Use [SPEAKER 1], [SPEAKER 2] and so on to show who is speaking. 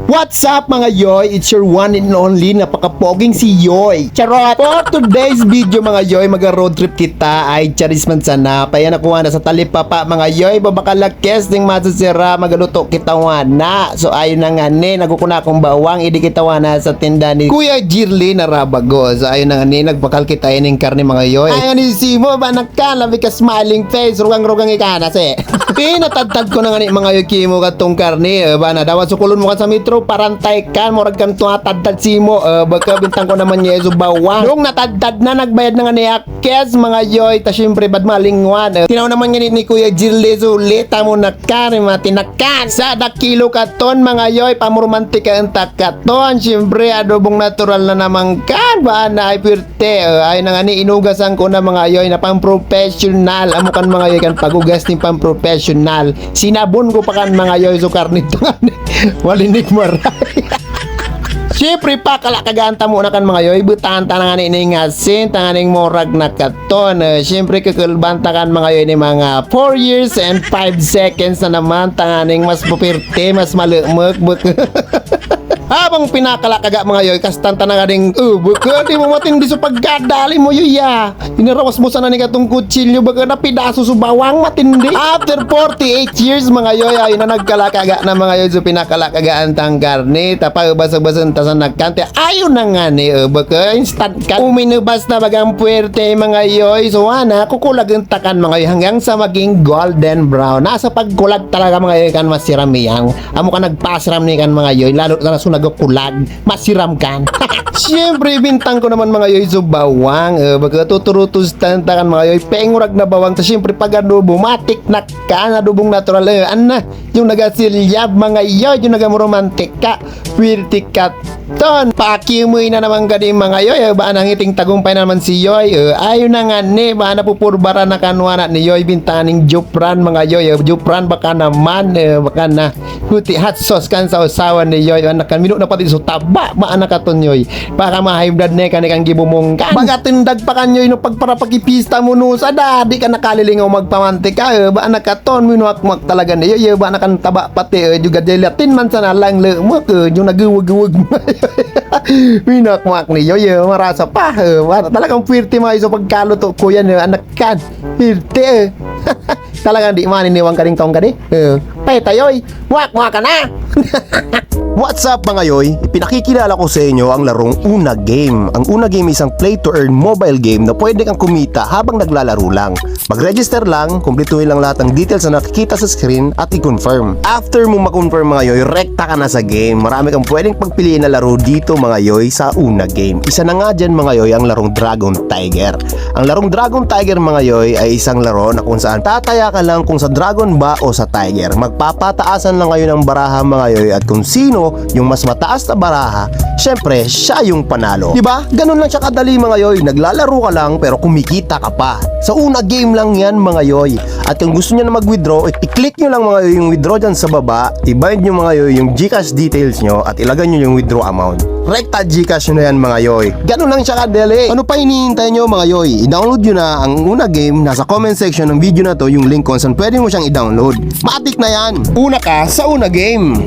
[SPEAKER 1] What's up mga yoy? It's your one and only napakapoging si Yoy. Charot! For today's video mga yoy, mag-road trip kita ay charis man sana. Paya nakuha na sa talipapa mga yoy. Babakalakes ding masasira magaluto kita wana. So ayun na nga ni, nagkukuna akong bawang. Idi kita wana sa tinda ni Kuya Jirly na Rabago. So ayun na nga ni, nagbakal kita ining karne mga yoy. Ayun ni Simo, banak ka, labi ka smiling face. Rugang-rugang ikanas eh. Pinatagtag ko na nga ni mga yoy kimo katong karne. Bana, dawa sukulon mo ka sa metro. Parantay kan, morag kan tumatadtad simo. Baka bintang ko naman niya yung bawang. Nung natadtad na, nagbayad na nga niya kes mga yoy. Ta syempre bad malingwan. Tinaw naman nga ni Kuya Jirly. Sulit mo na kan, matinakan. Sa dakilo katon mga yoy. Pamurmantika ang takaton. Syempre adobong natural na naman kan. Bana ay pirte. Ay na nga ni inugasan ko na mga yoy na pang professional. Amo kan mga yoy kan pagugas ni pang professional. Sinabon ko pa kan mga yoy. So karnito nga ni walinig maray. Siyempre pa kalakaganta mo na kan mga yoy. Butaan tanangan ni ngasin. Tanganing morag na katon. Siyempre kakalbanta kan mga yoy ni mga 4 years and 5 seconds na naman. Tanganing mas pupirte, mas malumag. Habang pinakalakaga mga yoy, kastanta na nga rin, baka di mo matindi sa pagkadali mo yoy ya. Inarawas mo sana ni katong kutsilyo, baka napidaso sa bawang matindi. After 48 years mga yoy, ayun na nagkalakaga na mga yoy sa pinakalakagaan tang karne. Tapag basag-basag sa nagkante, ayun na nga ni, baka instant ka. Uminubas na bagang puwerte mga yoy. So ana, kukulagan takan mga yoy hanggang sa maging golden brown. Nasa pagkulag talaga mga yoy kan masiram niyang. Amo ka nagpasiram ni kan mga yoy, lalo na nagakulag, masiram kan. Siyempre, bintang ko naman mga yoy so bawang. Baga tuturutos tantakan mga yoy, pengurag na bawang. So siyempre, pag adobo, matik na ka, adobong natural. Ana, yung nagasilyab mga yoy, yung nagamuromantika, pirti katon. Pakiumoy na naman gani mga yoy. Ba nang iting tagumpay na naman si yoy. Ayun na nga ni, ba napupurbara na kanwana ni yoy, bintaning jupran mga yoy. Jupran baka naman, baka na huti hot sauce kan sa usawan ni yoy. Anak kan minuk na pati so taba ba anak katon yoy. Baka ma-hybrid na kang gibumungkan. Baga tindag pa kanyoy no pagparapagipista mo no sa dadi ka nakalilingaw magpamantika. Ba anak katon minuak-muak talaga ni yoy. Ba anak kan taba pati juga gelatin man sana lang lemak yung naguwag-guwag mo. Minuak-muak ni yoy. Marasa pa. Talagang pirti mga iso pagkaluto ko yan anak kan. Pirti talagang di maniniwang ka rin tong gani. Peta yoy. Muak-muak ka na.
[SPEAKER 2] What's up mga yoy? Ipinakikilala ko sa inyo ang larong Una Game. Ang Una Game isang play-to-earn mobile game na pwede kang kumita habang naglalaro lang. Mag-register lang, kumpletuhin lang lahat ng details na nakikita sa screen at i-confirm. After mo ma-confirm mga yoy, rekta ka na sa game. Marami kang pwedeng pagpiliin na laro dito mga yoy sa Una Game. Isa na nga dyan mga yoy ang larong Dragon Tiger. Ang larong Dragon Tiger mga yoy ay isang laro na kung saan tataya ka lang kung sa dragon ba o sa tiger. Magpapataasan lang kayo ng baraha mga yoy at kung sino yung mas mataas na baraha, syempre siya yung panalo. Diba? Ganun lang siya kadali mga yoy. Naglalaro ka lang pero kumikita ka pa. Sa Una Game lang yan mga yoy. At kung gusto nyo na mag-withdraw, i-click nyo lang mga yoy yung withdraw dyan sa baba. I-bind nyo mga yoy yung Gcash details nyo at ilagay nyo yung withdraw amount. Rekta Gcash nyo na yan mga yoy. Ganun lang siya kadali. Ano pa hinihintay nyo mga yoy? I-download nyo na ang Una Game. Nasa comment section ng video na to yung link kung saan pwede mo siyang i-download. Matik na yan. Una ka sa Una Game.